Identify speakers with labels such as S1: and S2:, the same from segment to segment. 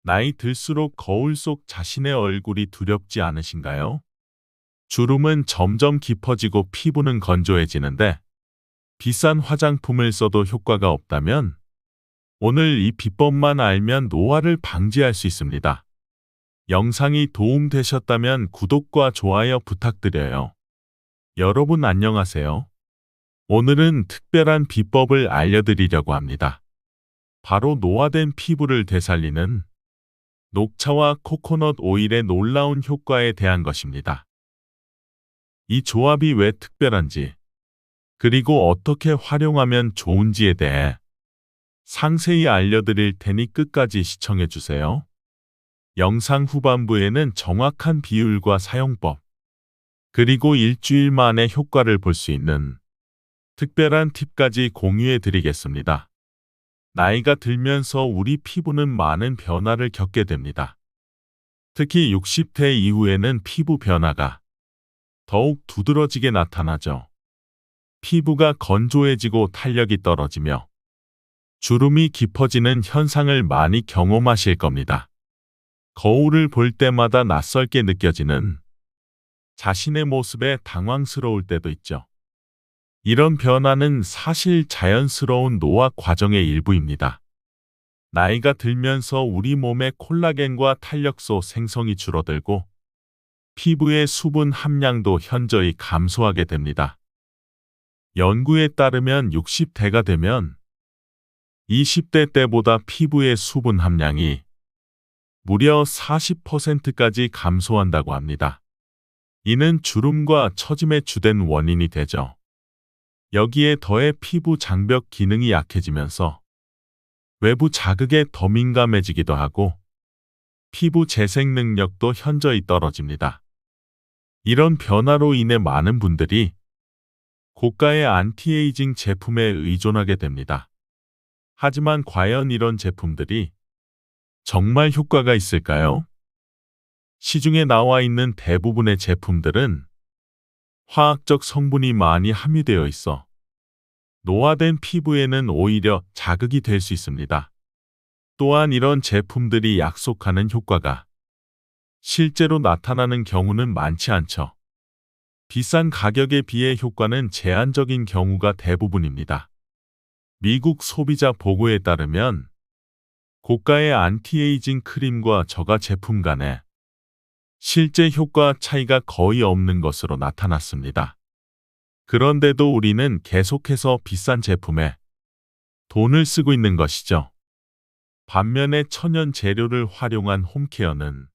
S1: 나이 들수록 거울 속 자신의 얼굴이 두렵지 않으신가요? 주름은 점점 깊어지고 피부는 건조해지는데 비싼 화장품을 써도 효과가 없다면 오늘 이 비법만 알면 노화를 방지할 수 있습니다. 영상이 도움되셨다면 구독과 좋아요 부탁드려요. 여러분 안녕하세요. 오늘은 특별한 비법을 알려드리려고 합니다. 바로 노화된 피부를 되살리는 녹차와 코코넛 오일의 놀라운 효과에 대한 것입니다. 이 조합이 왜 특별한지, 그리고 어떻게 활용하면 좋은지에 대해 상세히 알려드릴 테니 끝까지 시청해주세요. 영상 후반부에는 정확한 비율과 사용법, 그리고 일주일 만에 효과를 볼 수 있는 특별한 팁까지 공유해 드리겠습니다. 나이가 들면서 우리 피부는 많은 변화를 겪게 됩니다. 특히 60대 이후에는 피부 변화가 더욱 두드러지게 나타나죠. 피부가 건조해지고 탄력이 떨어지며 주름이 깊어지는 현상을 많이 경험하실 겁니다. 거울을 볼 때마다 낯설게 느껴지는 자신의 모습에 당황스러울 때도 있죠. 이런 변화는 사실 자연스러운 노화 과정의 일부입니다. 나이가 들면서 우리 몸의 콜라겐과 탄력소 생성이 줄어들고 피부의 수분 함량도 현저히 감소하게 됩니다. 연구에 따르면 60대가 되면 20대 때보다 피부의 수분 함량이 무려 40%까지 감소한다고 합니다. 이는 주름과 처짐의 주된 원인이 되죠. 여기에 더해 피부 장벽 기능이 약해지면서 외부 자극에 더 민감해지기도 하고 피부 재생 능력도 현저히 떨어집니다. 이런 변화로 인해 많은 분들이 고가의 안티에이징 제품에 의존하게 됩니다. 하지만 과연 이런 제품들이 정말 효과가 있을까요? 시중에 나와 있는 대부분의 제품들은 화학적 성분이 많이 함유되어 있어 노화된 피부에는 오히려 자극이 될 수 있습니다. 또한 이런 제품들이 약속하는 효과가 실제로 나타나는 경우는 많지 않죠. 비싼 가격에 비해 효과는 제한적인 경우가 대부분입니다. 미국 소비자 보고에 따르면 고가의 안티에이징 크림과 저가 제품 간에 실제 효과 차이가 거의 없는 것으로 나타났습니다. 그런데도 우리는 계속해서 비싼 제품에 돈을 쓰고 있는 것이죠. 반면에 천연 재료를 활용한 홈케어는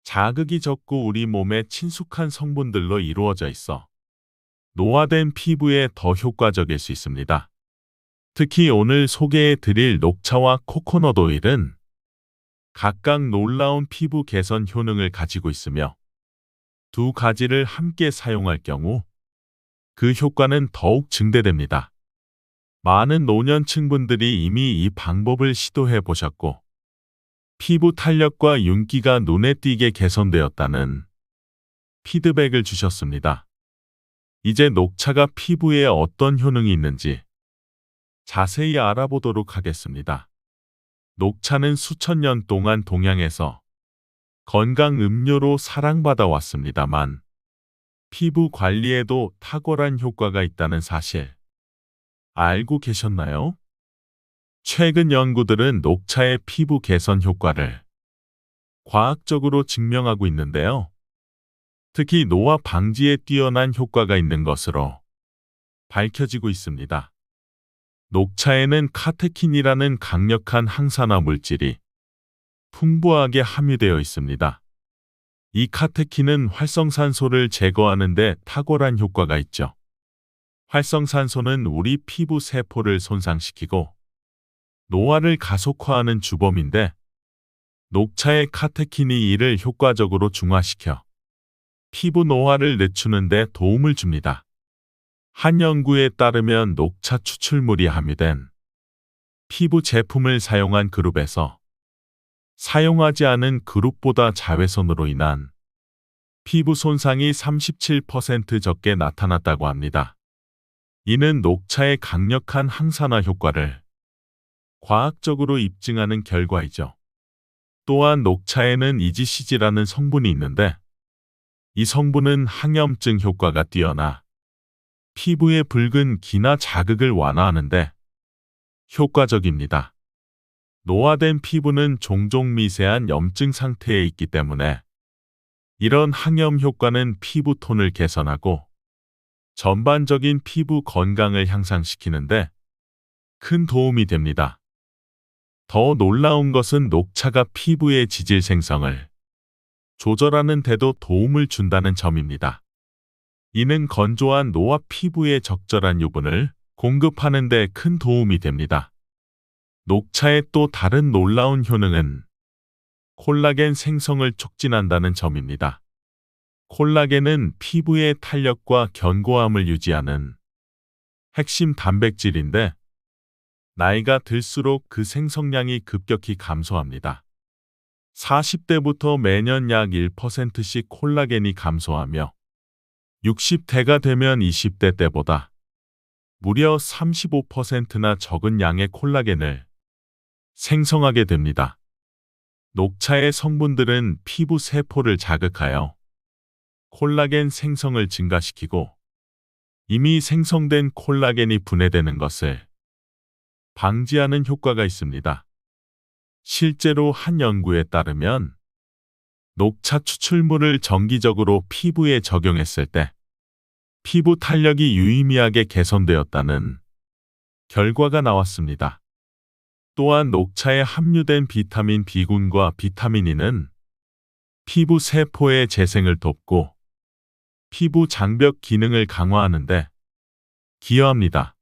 S1: 자극이 적고 우리 몸에 친숙한 성분들로 이루어져 있어 노화된 피부에 더 효과적일 수 있습니다. 특히 오늘 소개해 드릴 녹차와 코코넛 오일은 각각 놀라운 피부 개선 효능을 가지고 있으며 두 가지를 함께 사용할 경우 그 효과는 더욱 증대됩니다. 많은 노년층 분들이 이미 이 방법을 시도해 보셨고 피부 탄력과 윤기가 눈에 띄게 개선되었다는 피드백을 주셨습니다. 이제 녹차가 피부에 어떤 효능이 있는지 자세히 알아보도록 하겠습니다. 녹차는 수천 년 동안 동양에서 건강 음료로 사랑받아 왔습니다만 피부 관리에도 탁월한 효과가 있다는 사실 알고 계셨나요? 최근 연구들은 녹차의 피부 개선 효과를 과학적으로 증명하고 있는데요. 특히 노화 방지에 뛰어난 효과가 있는 것으로 밝혀지고 있습니다. 녹차에는 카테킨이라는 강력한 항산화 물질이 풍부하게 함유되어 있습니다. 이 카테킨은 활성산소를 제거하는 데 탁월한 효과가 있죠. 활성산소는 우리 피부 세포를 손상시키고 노화를 가속화하는 주범인데 녹차의 카테킨이 이를 효과적으로 중화시켜 피부 노화를 늦추는 데 도움을 줍니다. 한 연구에 따르면 녹차 추출물이 함유된 피부 제품을 사용한 그룹에서 사용하지 않은 그룹보다 자외선으로 인한 피부 손상이 37% 적게 나타났다고 합니다. 이는 녹차의 강력한 항산화 효과를 과학적으로 입증하는 결과이죠. 또한 녹차에는 EGCG라는 성분이 있는데 이 성분은 항염증 효과가 뛰어나 피부의 붉은 기나 자극을 완화하는데 효과적입니다. 노화된 피부는 종종 미세한 염증 상태에 있기 때문에 이런 항염 효과는 피부 톤을 개선하고 전반적인 피부 건강을 향상시키는데 큰 도움이 됩니다. 더 놀라운 것은 녹차가 피부의 지질 생성을 조절하는 데도 도움을 준다는 점입니다. 이는 건조한 노화 피부에 적절한 유분을 공급하는 데 큰 도움이 됩니다. 녹차의 또 다른 놀라운 효능은 콜라겐 생성을 촉진한다는 점입니다. 콜라겐은 피부의 탄력과 견고함을 유지하는 핵심 단백질인데 나이가 들수록 그 생성량이 급격히 감소합니다. 40대부터 매년 약 1%씩 콜라겐이 감소하며 60대가 되면 20대 때보다 무려 35%나 적은 양의 콜라겐을 생성하게 됩니다. 녹차의 성분들은 피부 세포를 자극하여 콜라겐 생성을 증가시키고 이미 생성된 콜라겐이 분해되는 것을 방지하는 효과가 있습니다. 실제로 한 연구에 따르면 녹차 추출물을 정기적으로 피부에 적용했을 때 피부 탄력이 유의미하게 개선되었다는 결과가 나왔습니다. 또한 녹차에 함유된 비타민 B군과 비타민 E는 피부 세포의 재생을 돕고 피부 장벽 기능을 강화하는데 기여합니다.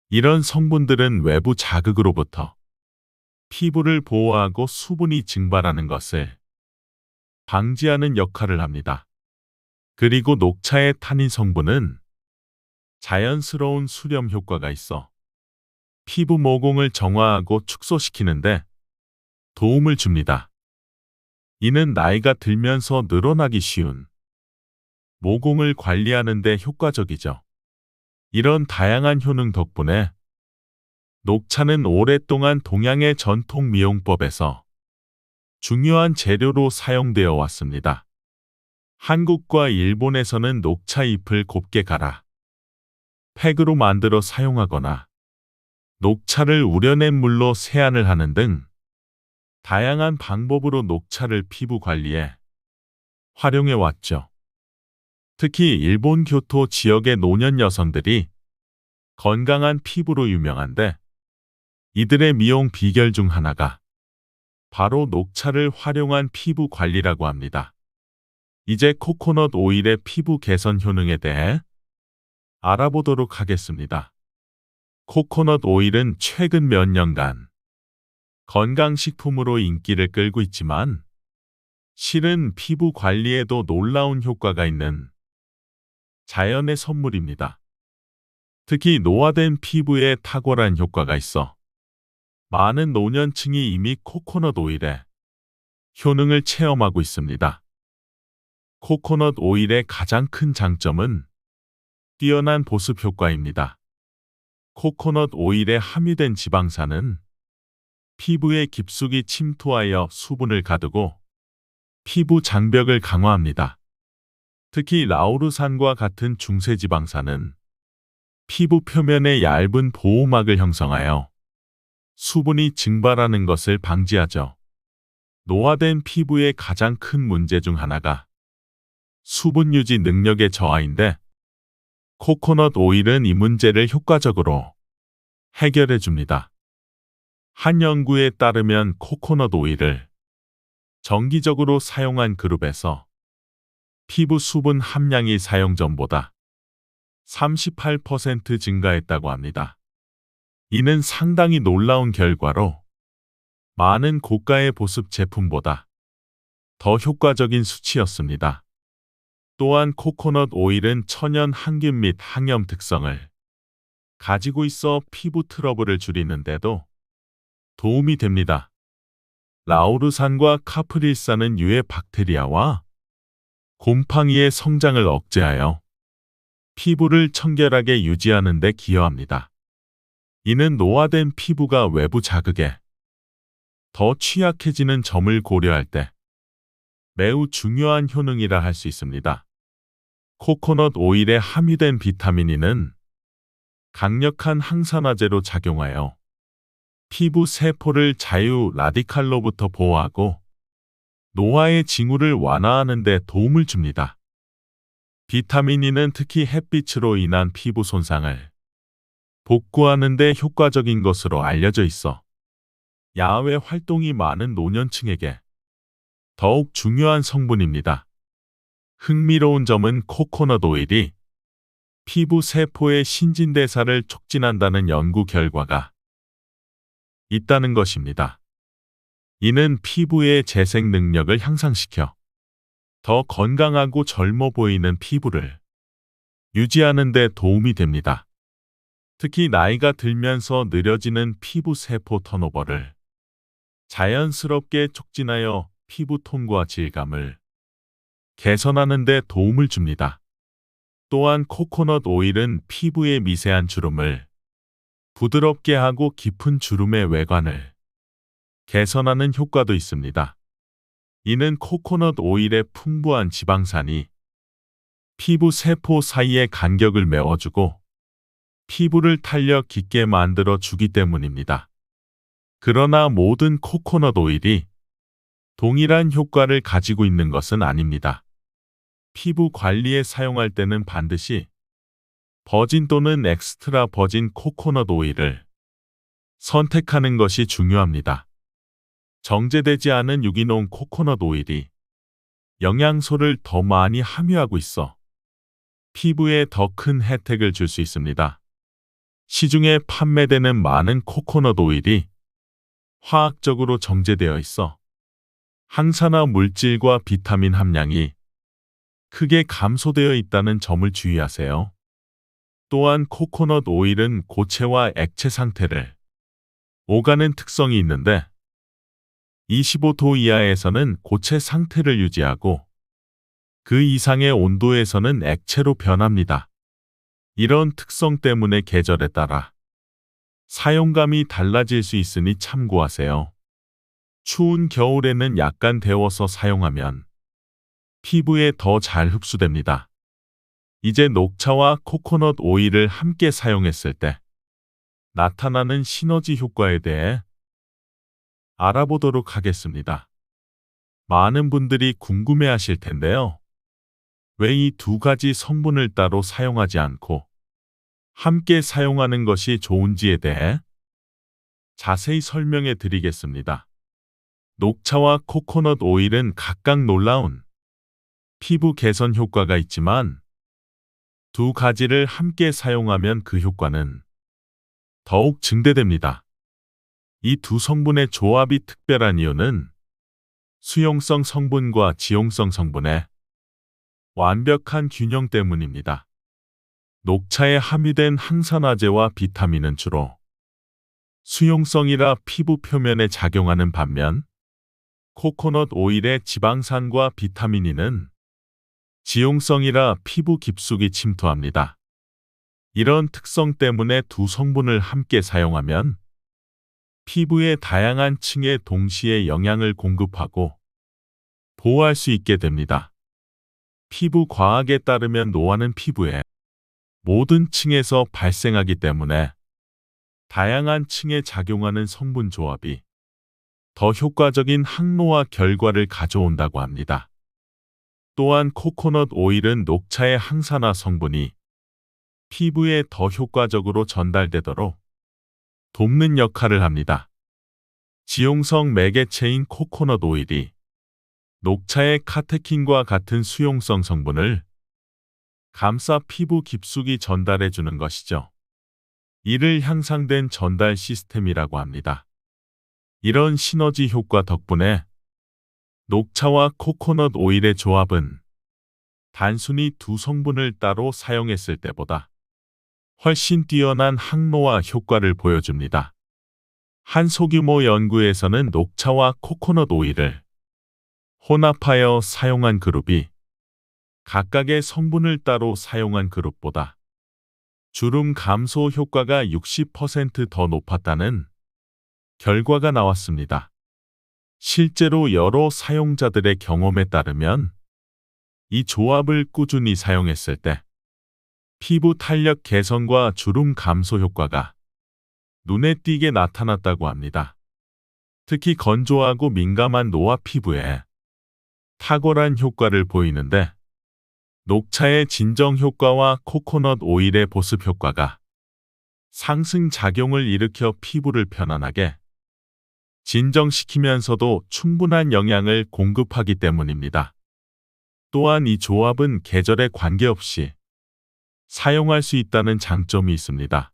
S1: 이런 성분들은 외부 자극으로부터 피부를 보호하고 수분이 증발하는 것을 방지하는 역할을 합니다. 그리고 녹차의 타닌 성분은 자연스러운 수렴 효과가 있어 피부 모공을 정화하고 축소시키는데 도움을 줍니다. 이는 나이가 들면서 늘어나기 쉬운 모공을 관리하는 데 효과적이죠. 이런 다양한 효능 덕분에 녹차는 오랫동안 동양의 전통 미용법에서 중요한 재료로 사용되어 왔습니다. 한국과 일본에서는 녹차 잎을 곱게 갈아 팩으로 만들어 사용하거나 녹차를 우려낸 물로 세안을 하는 등 다양한 방법으로 녹차를 피부 관리에 활용해 왔죠. 특히 일본 교토 지역의 노년 여성들이 건강한 피부로 유명한데 이들의 미용 비결 중 하나가 바로 녹차를 활용한 피부 관리라고 합니다. 이제 코코넛 오일의 피부 개선 효능에 대해 알아보도록 하겠습니다. 코코넛 오일은 최근 몇 년간 건강식품으로 인기를 끌고 있지만 실은 피부 관리에도 놀라운 효과가 있는 자연의 선물입니다. 특히 노화된 피부에 탁월한 효과가 있어 많은 노년층이 이미 코코넛 오일의 효능을 체험하고 있습니다. 코코넛 오일의 가장 큰 장점은 뛰어난 보습 효과입니다. 코코넛 오일에 함유된 지방산은 피부에 깊숙이 침투하여 수분을 가두고 피부 장벽을 강화합니다. 특히 라우르산과 같은 중세지방산은 피부 표면에 얇은 보호막을 형성하여 수분이 증발하는 것을 방지하죠. 노화된 피부의 가장 큰 문제 중 하나가 수분 유지 능력의 저하인데 코코넛 오일은 이 문제를 효과적으로 해결해 줍니다. 한 연구에 따르면 코코넛 오일을 정기적으로 사용한 그룹에서 피부 수분 함량이 사용 전보다 38% 증가했다고 합니다. 이는 상당히 놀라운 결과로 많은 고가의 보습 제품보다 더 효과적인 수치였습니다. 또한 코코넛 오일은 천연 항균 및 항염 특성을 가지고 있어 피부 트러블을 줄이는데도 도움이 됩니다. 라우르산과 카프릴산은 유해 박테리아와 곰팡이의 성장을 억제하여 피부를 청결하게 유지하는 데 기여합니다. 이는 노화된 피부가 외부 자극에 더 취약해지는 점을 고려할 때 매우 중요한 효능이라 할 수 있습니다. 코코넛 오일에 함유된 비타민 E는 강력한 항산화제로 작용하여 피부 세포를 자유 라디칼로부터 보호하고 노화의 징후를 완화하는 데 도움을 줍니다. 비타민 E는 특히 햇빛으로 인한 피부 손상을 복구하는 데 효과적인 것으로 알려져 있어 야외 활동이 많은 노년층에게 더욱 중요한 성분입니다. 흥미로운 점은 코코넛 오일이 피부 세포의 신진대사를 촉진한다는 연구 결과가 있다는 것입니다. 이는 피부의 재생 능력을 향상시켜 더 건강하고 젊어 보이는 피부를 유지하는 데 도움이 됩니다. 특히 나이가 들면서 느려지는 피부 세포 턴오버를 자연스럽게 촉진하여 피부톤과 질감을 개선하는 데 도움을 줍니다. 또한 코코넛 오일은 피부의 미세한 주름을 부드럽게 하고 깊은 주름의 외관을 개선하는 효과도 있습니다. 이는 코코넛 오일의 풍부한 지방산이 피부 세포 사이의 간격을 메워주고 피부를 탄력 깊게 만들어 주기 때문입니다. 그러나 모든 코코넛 오일이 동일한 효과를 가지고 있는 것은 아닙니다. 피부 관리에 사용할 때는 반드시 버진 또는 엑스트라 버진 코코넛 오일을 선택하는 것이 중요합니다. 정제되지 않은 유기농 코코넛 오일이 영양소를 더 많이 함유하고 있어 피부에 더 큰 혜택을 줄 수 있습니다. 시중에 판매되는 많은 코코넛 오일이 화학적으로 정제되어 있어 항산화 물질과 비타민 함량이 크게 감소되어 있다는 점을 주의하세요. 또한 코코넛 오일은 고체와 액체 상태를 오가는 특성이 있는데 25도 이하에서는 고체 상태를 유지하고 그 이상의 온도에서는 액체로 변합니다. 이런 특성 때문에 계절에 따라 사용감이 달라질 수 있으니 참고하세요. 추운 겨울에는 약간 데워서 사용하면 피부에 더 잘 흡수됩니다. 이제 녹차와 코코넛 오일을 함께 사용했을 때 나타나는 시너지 효과에 대해 알아보도록 하겠습니다. 많은 분들이 궁금해하실 텐데요. 왜 이 두 가지 성분을 따로 사용하지 않고 함께 사용하는 것이 좋은지에 대해 자세히 설명해 드리겠습니다. 녹차와 코코넛 오일은 각각 놀라운 피부 개선 효과가 있지만 두 가지를 함께 사용하면 그 효과는 더욱 증대됩니다. 이 두 성분의 조합이 특별한 이유는 수용성 성분과 지용성 성분의 완벽한 균형 때문입니다. 녹차에 함유된 항산화제와 비타민은 주로 수용성이라 피부 표면에 작용하는 반면 코코넛 오일의 지방산과 비타민이는 지용성이라 피부 깊숙이 침투합니다. 이런 특성 때문에 두 성분을 함께 사용하면 피부의 다양한 층에 동시에 영양을 공급하고 보호할 수 있게 됩니다. 피부 과학에 따르면 노화는 피부의 모든 층에서 발생하기 때문에 다양한 층에 작용하는 성분 조합이 더 효과적인 항노화 결과를 가져온다고 합니다. 또한 코코넛 오일은 녹차의 항산화 성분이 피부에 더 효과적으로 전달되도록 돕는 역할을 합니다. 지용성 매개체인 코코넛 오일이 녹차의 카테킨과 같은 수용성 성분을 감싸 피부 깊숙이 전달해 주는 것이죠. 이를 향상된 전달 시스템이라고 합니다. 이런 시너지 효과 덕분에 녹차와 코코넛 오일의 조합은 단순히 두 성분을 따로 사용했을 때보다 훨씬 뛰어난 항노화 효과를 보여줍니다. 한 소규모 연구에서는 녹차와 코코넛 오일을 혼합하여 사용한 그룹이 각각의 성분을 따로 사용한 그룹보다 주름 감소 효과가 60% 더 높았다는 결과가 나왔습니다. 실제로 여러 사용자들의 경험에 따르면 이 조합을 꾸준히 사용했을 때 피부 탄력 개선과 주름 감소 효과가 눈에 띄게 나타났다고 합니다. 특히 건조하고 민감한 노화 피부에 탁월한 효과를 보이는데 녹차의 진정 효과와 코코넛 오일의 보습 효과가 상승 작용을 일으켜 피부를 편안하게 진정시키면서도 충분한 영양을 공급하기 때문입니다. 또한 이 조합은 계절에 관계없이 사용할 수 있다는 장점이 있습니다.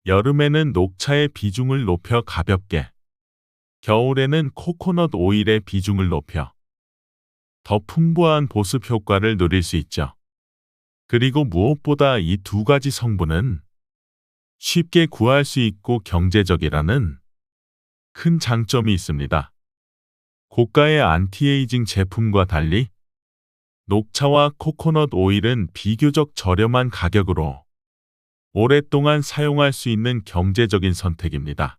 S1: 여름에는 녹차의 비중을 높여 가볍게, 겨울에는 코코넛 오일의 비중을 높여 더 풍부한 보습 효과를 누릴 수 있죠. 그리고 무엇보다 이 두 가지 성분은 쉽게 구할 수 있고 경제적이라는 큰 장점이 있습니다. 고가의 안티에이징 제품과 달리 녹차와 코코넛 오일은 비교적 저렴한 가격으로 오랫동안 사용할 수 있는 경제적인 선택입니다.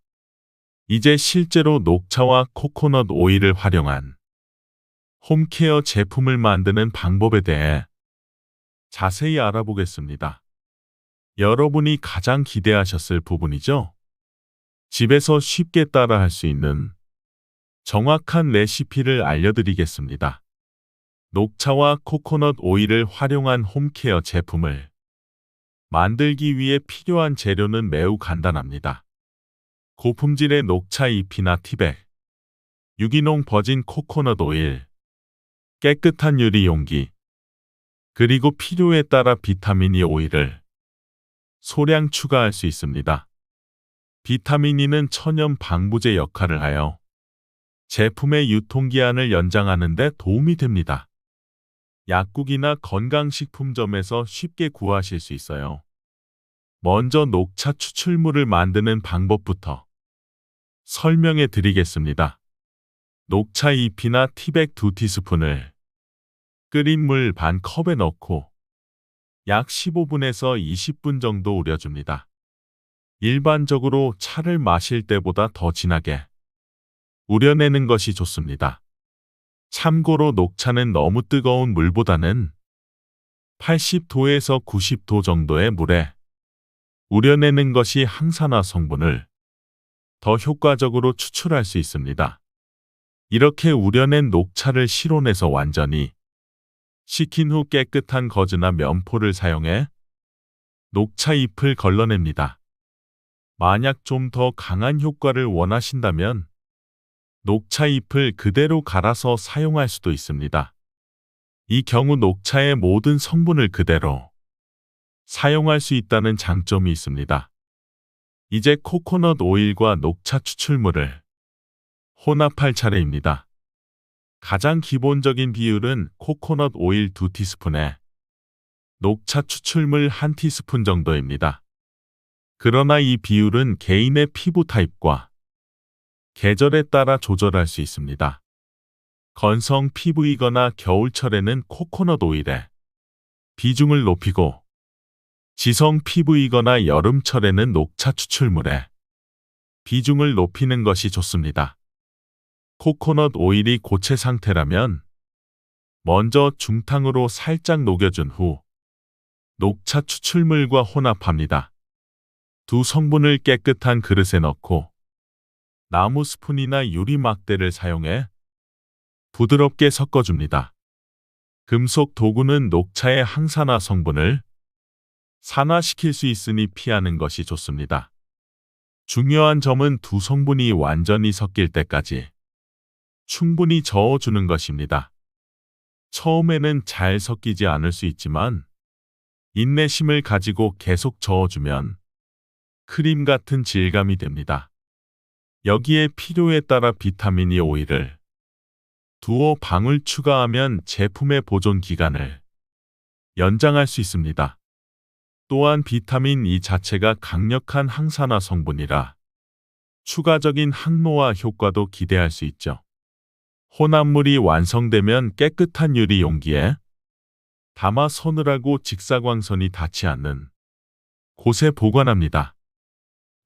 S1: 이제 실제로 녹차와 코코넛 오일을 활용한 홈케어 제품을 만드는 방법에 대해 자세히 알아보겠습니다. 여러분이 가장 기대하셨을 부분이죠? 집에서 쉽게 따라할 수 있는 정확한 레시피를 알려드리겠습니다. 녹차와 코코넛 오일을 활용한 홈케어 제품을 만들기 위해 필요한 재료는 매우 간단합니다. 고품질의 녹차 잎이나 티백, 유기농 버진 코코넛 오일, 깨끗한 유리 용기, 그리고 필요에 따라 비타민 E 오일을 소량 추가할 수 있습니다. 비타민 E는 천연 방부제 역할을 하여 제품의 유통기한을 연장하는 데 도움이 됩니다. 약국이나 건강식품점에서 쉽게 구하실 수 있어요. 먼저 녹차 추출물을 만드는 방법부터 설명해 드리겠습니다. 녹차 잎이나 티백 2티스푼을 끓인 물 반 컵에 넣고 약 15분에서 20분 정도 우려줍니다. 일반적으로 차를 마실 때보다 더 진하게 우려내는 것이 좋습니다. 참고로 녹차는 너무 뜨거운 물보다는 80도에서 90도 정도의 물에 우려내는 것이 항산화 성분을 더 효과적으로 추출할 수 있습니다. 이렇게 우려낸 녹차를 실온에서 완전히 식힌 후 깨끗한 거즈나 면포를 사용해 녹차 잎을 걸러냅니다. 만약 좀 더 강한 효과를 원하신다면 녹차 잎을 그대로 갈아서 사용할 수도 있습니다. 이 경우 녹차의 모든 성분을 그대로 사용할 수 있다는 장점이 있습니다. 이제 코코넛 오일과 녹차 추출물을 혼합할 차례입니다. 가장 기본적인 비율은 코코넛 오일 2티스푼에 녹차 추출물 1티스푼 정도입니다. 그러나 이 비율은 개인의 피부 타입과 계절에 따라 조절할 수 있습니다. 건성 피부이거나 겨울철에는 코코넛 오일에 비중을 높이고 지성 피부이거나 여름철에는 녹차 추출물에 비중을 높이는 것이 좋습니다. 코코넛 오일이 고체 상태라면 먼저 중탕으로 살짝 녹여준 후 녹차 추출물과 혼합합니다. 두 성분을 깨끗한 그릇에 넣고 나무 스푼이나 유리 막대를 사용해 부드럽게 섞어줍니다. 금속 도구는 녹차의 항산화 성분을 산화시킬 수 있으니 피하는 것이 좋습니다. 중요한 점은 두 성분이 완전히 섞일 때까지 충분히 저어주는 것입니다. 처음에는 잘 섞이지 않을 수 있지만 인내심을 가지고 계속 저어주면 크림 같은 질감이 됩니다. 여기에 필요에 따라 비타민 E 오일을 두어 방울 추가하면 제품의 보존 기간을 연장할 수 있습니다. 또한 비타민 E 자체가 강력한 항산화 성분이라 추가적인 항노화 효과도 기대할 수 있죠. 혼합물이 완성되면 깨끗한 유리 용기에 담아 서늘하고 직사광선이 닿지 않는 곳에 보관합니다.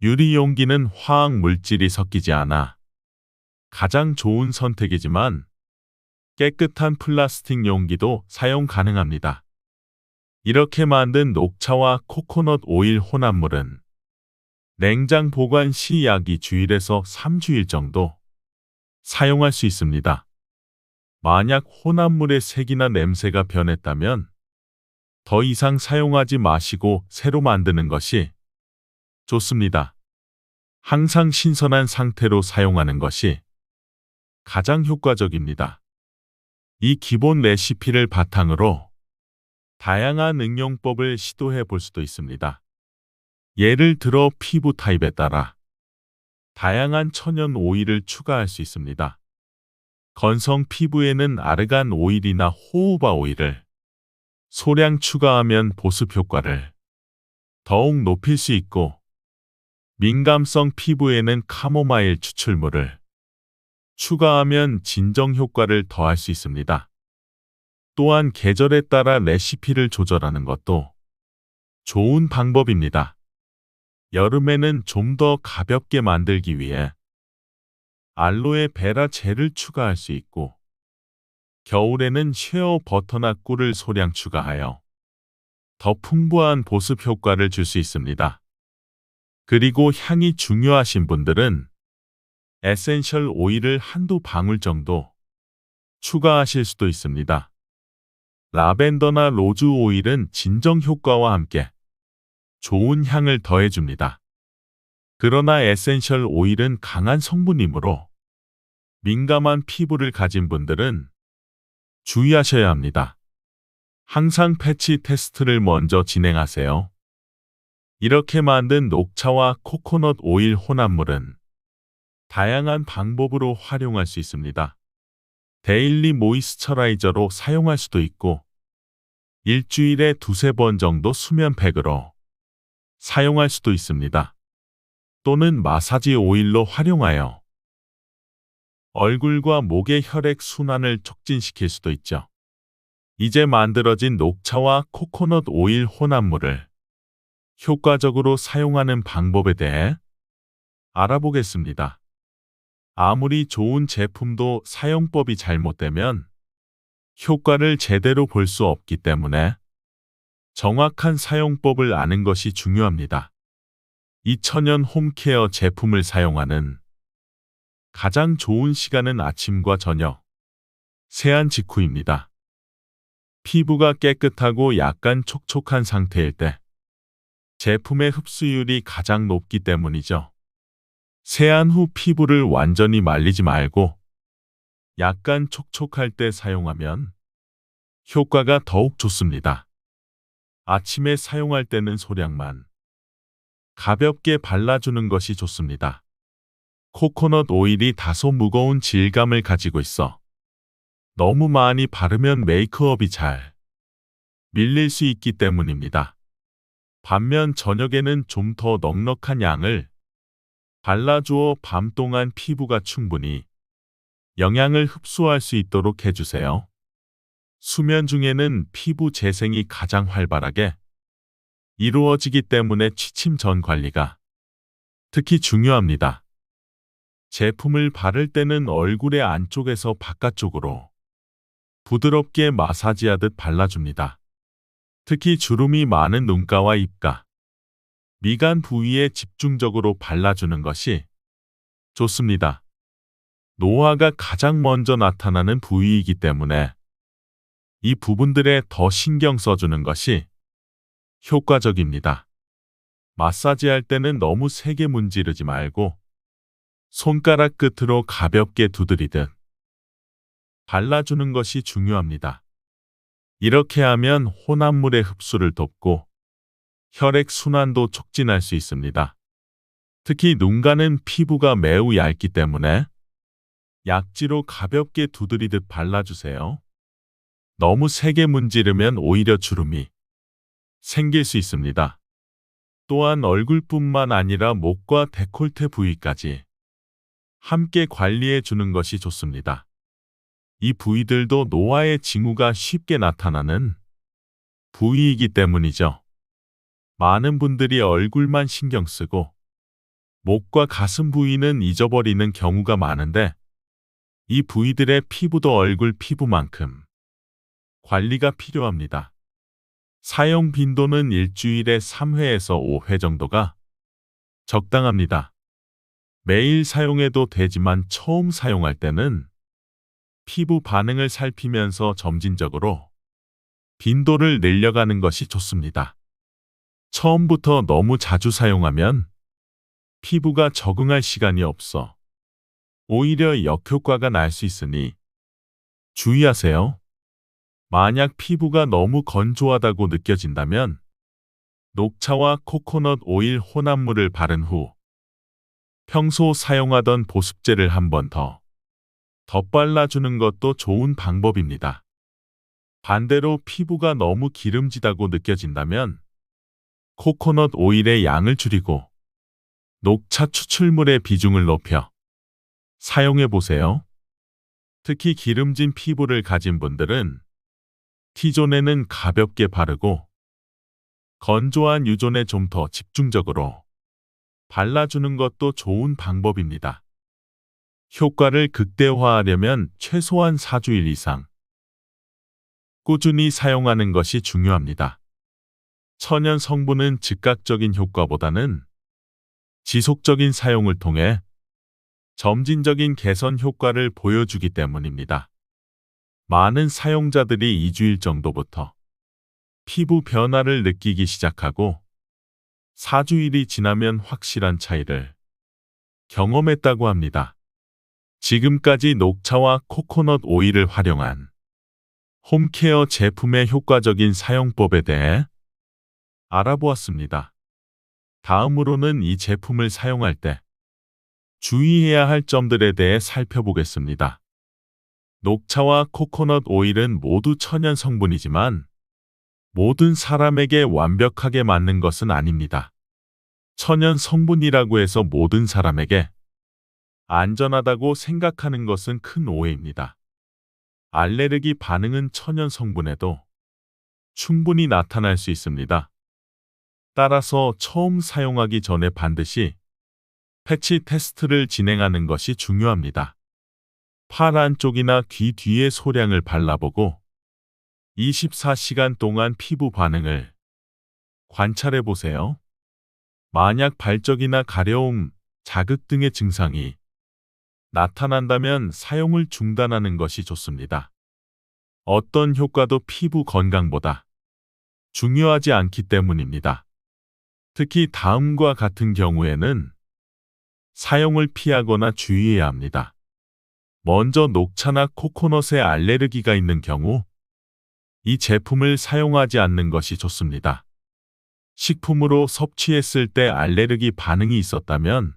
S1: 유리 용기는 화학 물질이 섞이지 않아 가장 좋은 선택이지만 깨끗한 플라스틱 용기도 사용 가능합니다. 이렇게 만든 녹차와 코코넛 오일 혼합물은 냉장 보관 시 약 2주일에서 3주일 정도 사용할 수 있습니다. 만약 혼합물의 색이나 냄새가 변했다면 더 이상 사용하지 마시고 새로 만드는 것이 좋습니다. 항상 신선한 상태로 사용하는 것이 가장 효과적입니다. 이 기본 레시피를 바탕으로 다양한 응용법을 시도해 볼 수도 있습니다. 예를 들어 피부 타입에 따라 다양한 천연 오일을 추가할 수 있습니다. 건성 피부에는 아르간 오일이나 호호바 오일을 소량 추가하면 보습 효과를 더욱 높일 수 있고, 민감성 피부에는 카모마일 추출물을 추가하면 진정 효과를 더할 수 있습니다. 또한 계절에 따라 레시피를 조절하는 것도 좋은 방법입니다. 여름에는 좀 더 가볍게 만들기 위해 알로에 베라 젤을 추가할 수 있고, 겨울에는 쉐어 버터나 꿀을 소량 추가하여 더 풍부한 보습 효과를 줄 수 있습니다. 그리고 향이 중요하신 분들은 에센셜 오일을 한두 방울 정도 추가하실 수도 있습니다. 라벤더나 로즈 오일은 진정 효과와 함께 좋은 향을 더해줍니다. 그러나 에센셜 오일은 강한 성분이므로 민감한 피부를 가진 분들은 주의하셔야 합니다. 항상 패치 테스트를 먼저 진행하세요. 이렇게 만든 녹차와 코코넛 오일 혼합물은 다양한 방법으로 활용할 수 있습니다. 데일리 모이스처라이저로 사용할 수도 있고, 일주일에 2~3번 정도 수면팩으로 사용할 수도 있습니다. 또는 마사지 오일로 활용하여 얼굴과 목의 혈액 순환을 촉진시킬 수도 있죠. 이제 만들어진 녹차와 코코넛 오일 혼합물을 효과적으로 사용하는 방법에 대해 알아보겠습니다. 아무리 좋은 제품도 사용법이 잘못되면 효과를 제대로 볼 수 없기 때문에 정확한 사용법을 아는 것이 중요합니다. 이 천연 홈케어 제품을 사용하는 가장 좋은 시간은 아침과 저녁, 세안 직후입니다. 피부가 깨끗하고 약간 촉촉한 상태일 때 제품의 흡수율이 가장 높기 때문이죠. 세안 후 피부를 완전히 말리지 말고 약간 촉촉할 때 사용하면 효과가 더욱 좋습니다. 아침에 사용할 때는 소량만 가볍게 발라주는 것이 좋습니다. 코코넛 오일이 다소 무거운 질감을 가지고 있어 너무 많이 바르면 메이크업이 잘 밀릴 수 있기 때문입니다. 반면 저녁에는 좀 더 넉넉한 양을 발라주어 밤 동안 피부가 충분히 영양을 흡수할 수 있도록 해주세요. 수면 중에는 피부 재생이 가장 활발하게 이루어지기 때문에 취침 전 관리가 특히 중요합니다. 제품을 바를 때는 얼굴의 안쪽에서 바깥쪽으로 부드럽게 마사지하듯 발라줍니다. 특히 주름이 많은 눈가와 입가, 미간 부위에 집중적으로 발라주는 것이 좋습니다. 노화가 가장 먼저 나타나는 부위이기 때문에 이 부분들에 더 신경 써주는 것이 효과적입니다. 마사지할 때는 너무 세게 문지르지 말고 손가락 끝으로 가볍게 두드리듯 발라주는 것이 중요합니다. 이렇게 하면 혼합물의 흡수를 돕고 혈액 순환도 촉진할 수 있습니다. 특히 눈가는 피부가 매우 얇기 때문에 약지로 가볍게 두드리듯 발라주세요. 너무 세게 문지르면 오히려 주름이 생길 수 있습니다. 또한 얼굴뿐만 아니라 목과 데콜테 부위까지 함께 관리해 주는 것이 좋습니다. 이 부위들도 노화의 징후가 쉽게 나타나는 부위이기 때문이죠. 많은 분들이 얼굴만 신경 쓰고 목과 가슴 부위는 잊어버리는 경우가 많은데 이 부위들의 피부도 얼굴 피부만큼 관리가 필요합니다. 사용 빈도는 일주일에 3회에서 5회 정도가 적당합니다. 매일 사용해도 되지만 처음 사용할 때는 피부 반응을 살피면서 점진적으로 빈도를 늘려가는 것이 좋습니다. 처음부터 너무 자주 사용하면 피부가 적응할 시간이 없어 오히려 역효과가 날 수 있으니 주의하세요. 만약 피부가 너무 건조하다고 느껴진다면 녹차와 코코넛 오일 혼합물을 바른 후 평소 사용하던 보습제를 한 번 더 덧발라주는 것도 좋은 방법입니다. 반대로 피부가 너무 기름지다고 느껴진다면 코코넛 오일의 양을 줄이고 녹차 추출물의 비중을 높여 사용해 보세요. 특히 기름진 피부를 가진 분들은 T존에는 가볍게 바르고 건조한 U존에 좀 더 집중적으로 발라주는 것도 좋은 방법입니다. 효과를 극대화하려면 최소한 4주일 이상 꾸준히 사용하는 것이 중요합니다. 천연 성분은 즉각적인 효과보다는 지속적인 사용을 통해 점진적인 개선 효과를 보여주기 때문입니다. 많은 사용자들이 2주일 정도부터 피부 변화를 느끼기 시작하고 4주일이 지나면 확실한 차이를 경험했다고 합니다. 지금까지 녹차와 코코넛 오일을 활용한 홈케어 제품의 효과적인 사용법에 대해 알아보았습니다. 다음으로는 이 제품을 사용할 때 주의해야 할 점들에 대해 살펴보겠습니다. 녹차와 코코넛 오일은 모두 천연 성분이지만 모든 사람에게 완벽하게 맞는 것은 아닙니다. 천연 성분이라고 해서 모든 사람에게 안전하다고 생각하는 것은 큰 오해입니다. 알레르기 반응은 천연 성분에도 충분히 나타날 수 있습니다. 따라서 처음 사용하기 전에 반드시 패치 테스트를 진행하는 것이 중요합니다. 팔 안쪽이나 귀 뒤에 소량을 발라보고 24시간 동안 피부 반응을 관찰해 보세요. 만약 발적이나 가려움, 자극 등의 증상이 나타난다면 사용을 중단하는 것이 좋습니다. 어떤 효과도 피부 건강보다 중요하지 않기 때문입니다. 특히 다음과 같은 경우에는 사용을 피하거나 주의해야 합니다. 먼저 녹차나 코코넛에 알레르기가 있는 경우 이 제품을 사용하지 않는 것이 좋습니다. 식품으로 섭취했을 때 알레르기 반응이 있었다면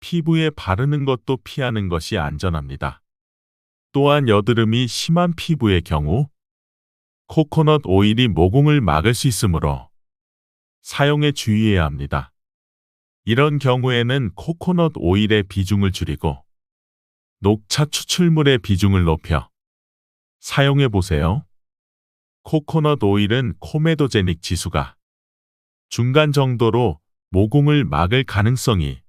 S1: 피부에 바르는 것도 피하는 것이 안전합니다. 또한 여드름이 심한 피부의 경우 코코넛 오일이 모공을 막을 수 있으므로 사용에 주의해야 합니다. 이런 경우에는 코코넛 오일의 비중을 줄이고 녹차 추출물의 비중을 높여 사용해 보세요. 코코넛 오일은 코메도제닉 지수가 중간 정도로 모공을 막을 가능성이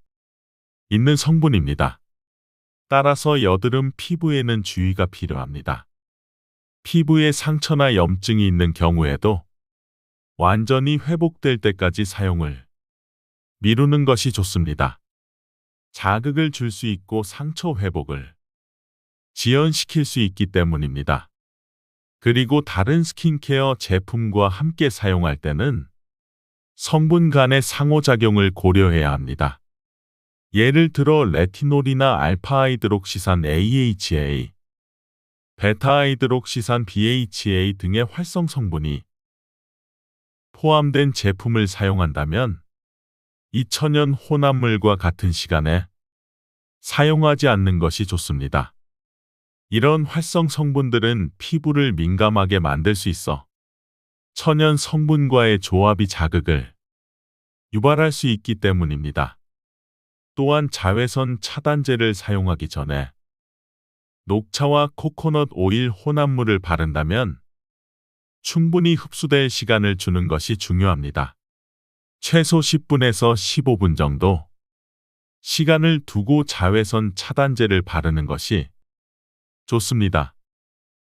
S1: 있는 성분입니다. 따라서 여드름 피부에는 주의가 필요합니다. 피부에 상처나 염증이 있는 경우에도 완전히 회복될 때까지 사용을 미루는 것이 좋습니다. 자극을 줄 수 있고 상처 회복을 지연시킬 수 있기 때문입니다. 그리고 다른 스킨케어 제품과 함께 사용할 때는 성분 간의 상호작용을 고려해야 합니다. 예를 들어 레티놀이나 알파하이드록시산 AHA, 베타하이드록시산 BHA 등의 활성 성분이 포함된 제품을 사용한다면 이 천연 혼합물과 같은 시간에 사용하지 않는 것이 좋습니다. 이런 활성 성분들은 피부를 민감하게 만들 수 있어 천연 성분과의 조합이 자극을 유발할 수 있기 때문입니다. 또한 자외선 차단제를 사용하기 전에 녹차와 코코넛 오일 혼합물을 바른다면 충분히 흡수될 시간을 주는 것이 중요합니다. 최소 10분에서 15분 정도 시간을 두고 자외선 차단제를 바르는 것이 좋습니다.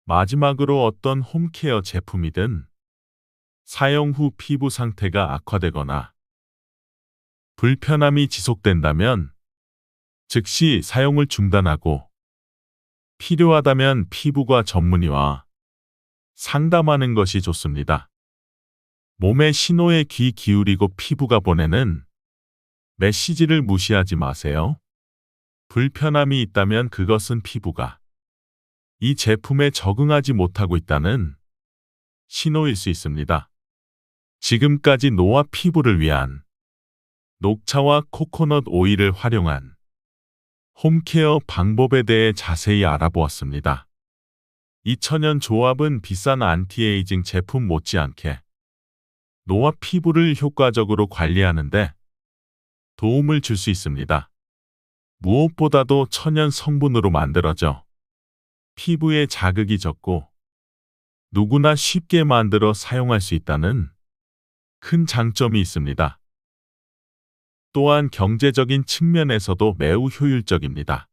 S1: 마지막으로 어떤 홈케어 제품이든 사용 후 피부 상태가 악화되거나 불편함이 지속된다면 즉시 사용을 중단하고 필요하다면 피부과 전문의와 상담하는 것이 좋습니다. 몸의 신호에 귀 기울이고 피부가 보내는 메시지를 무시하지 마세요. 불편함이 있다면 그것은 피부가 이 제품에 적응하지 못하고 있다는 신호일 수 있습니다. 지금까지 노화 피부를 위한 녹차와 코코넛 오일을 활용한 홈케어 방법에 대해 자세히 알아보았습니다. 이 천연 조합은 비싼 안티에이징 제품 못지않게 노화 피부를 효과적으로 관리하는데 도움을 줄 수 있습니다. 무엇보다도 천연 성분으로 만들어져 피부에 자극이 적고 누구나 쉽게 만들어 사용할 수 있다는 큰 장점이 있습니다. 또한 경제적인 측면에서도 매우 효율적입니다.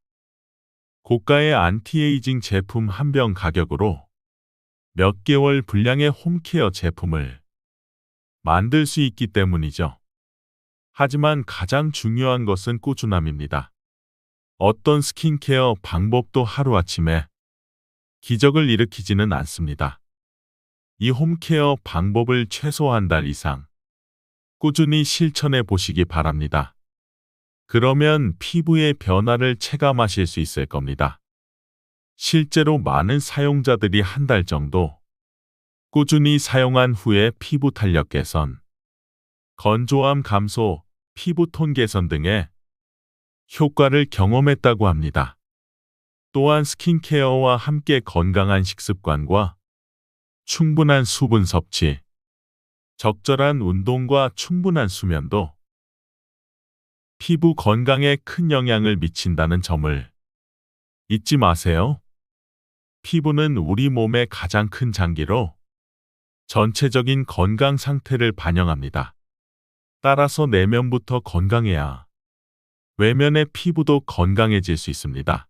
S1: 고가의 안티에이징 제품 한 병 가격으로 몇 개월 분량의 홈케어 제품을 만들 수 있기 때문이죠. 하지만 가장 중요한 것은 꾸준함입니다. 어떤 스킨케어 방법도 하루아침에 기적을 일으키지는 않습니다. 이 홈케어 방법을 최소 한 달 이상 꾸준히 실천해 보시기 바랍니다. 그러면 피부의 변화를 체감하실 수 있을 겁니다. 실제로 많은 사용자들이 한 달 정도 꾸준히 사용한 후에 피부 탄력 개선, 건조함 감소, 피부톤 개선 등의 효과를 경험했다고 합니다. 또한 스킨케어와 함께 건강한 식습관과 충분한 수분 섭취, 적절한 운동과 충분한 수면도 피부 건강에 큰 영향을 미친다는 점을 잊지 마세요. 피부는 우리 몸의 가장 큰 장기로 전체적인 건강 상태를 반영합니다. 따라서 내면부터 건강해야 외면의 피부도 건강해질 수 있습니다.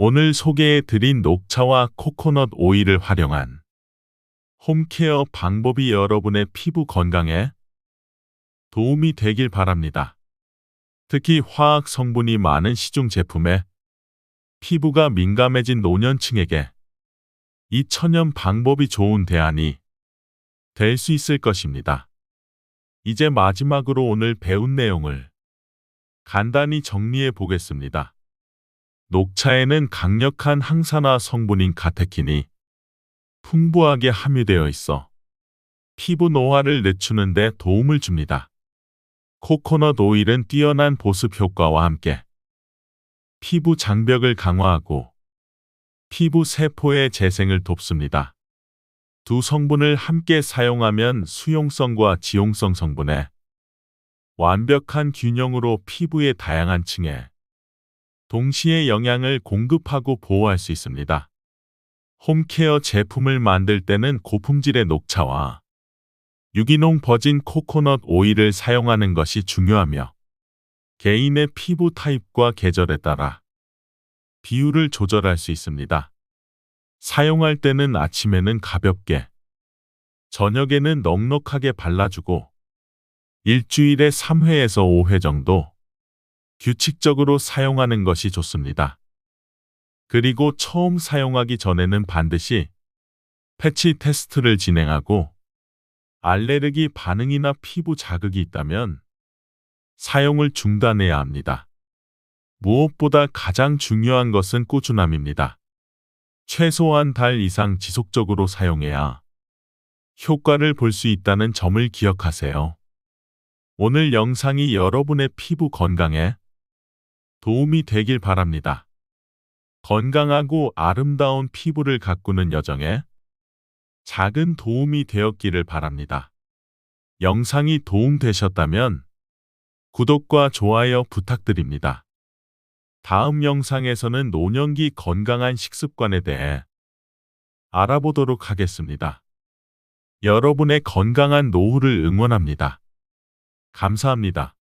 S1: 오늘 소개해 드린 녹차와 코코넛 오일을 활용한 홈케어 방법이 여러분의 피부 건강에 도움이 되길 바랍니다. 특히 화학 성분이 많은 시중 제품에 피부가 민감해진 노년층에게 이 천연 방법이 좋은 대안이 될 수 있을 것입니다. 이제 마지막으로 오늘 배운 내용을 간단히 정리해 보겠습니다. 녹차에는 강력한 항산화 성분인 카테킨이 풍부하게 함유되어 있어 피부 노화를 늦추는 데 도움을 줍니다. 코코넛 오일은 뛰어난 보습 효과와 함께 피부 장벽을 강화하고 피부 세포의 재생을 돕습니다. 두 성분을 함께 사용하면 수용성과 지용성 성분의 완벽한 균형으로 피부의 다양한 층에 동시에 영양을 공급하고 보호할 수 있습니다. 홈케어 제품을 만들 때는 고품질의 녹차와 유기농 버진 코코넛 오일을 사용하는 것이 중요하며 개인의 피부 타입과 계절에 따라 비율을 조절할 수 있습니다. 사용할 때는 아침에는 가볍게, 저녁에는 넉넉하게 발라주고 일주일에 3회에서 5회 정도 규칙적으로 사용하는 것이 좋습니다. 그리고 처음 사용하기 전에는 반드시 패치 테스트를 진행하고 알레르기 반응이나 피부 자극이 있다면 사용을 중단해야 합니다. 무엇보다 가장 중요한 것은 꾸준함입니다. 최소한 달 이상 지속적으로 사용해야 효과를 볼 수 있다는 점을 기억하세요. 오늘 영상이 여러분의 피부 건강에 도움이 되길 바랍니다. 건강하고 아름다운 피부를 가꾸는 여정에 작은 도움이 되었기를 바랍니다. 영상이 도움되셨다면 구독과 좋아요 부탁드립니다. 다음 영상에서는 노년기 건강한 식습관에 대해 알아보도록 하겠습니다. 여러분의 건강한 노후를 응원합니다. 감사합니다.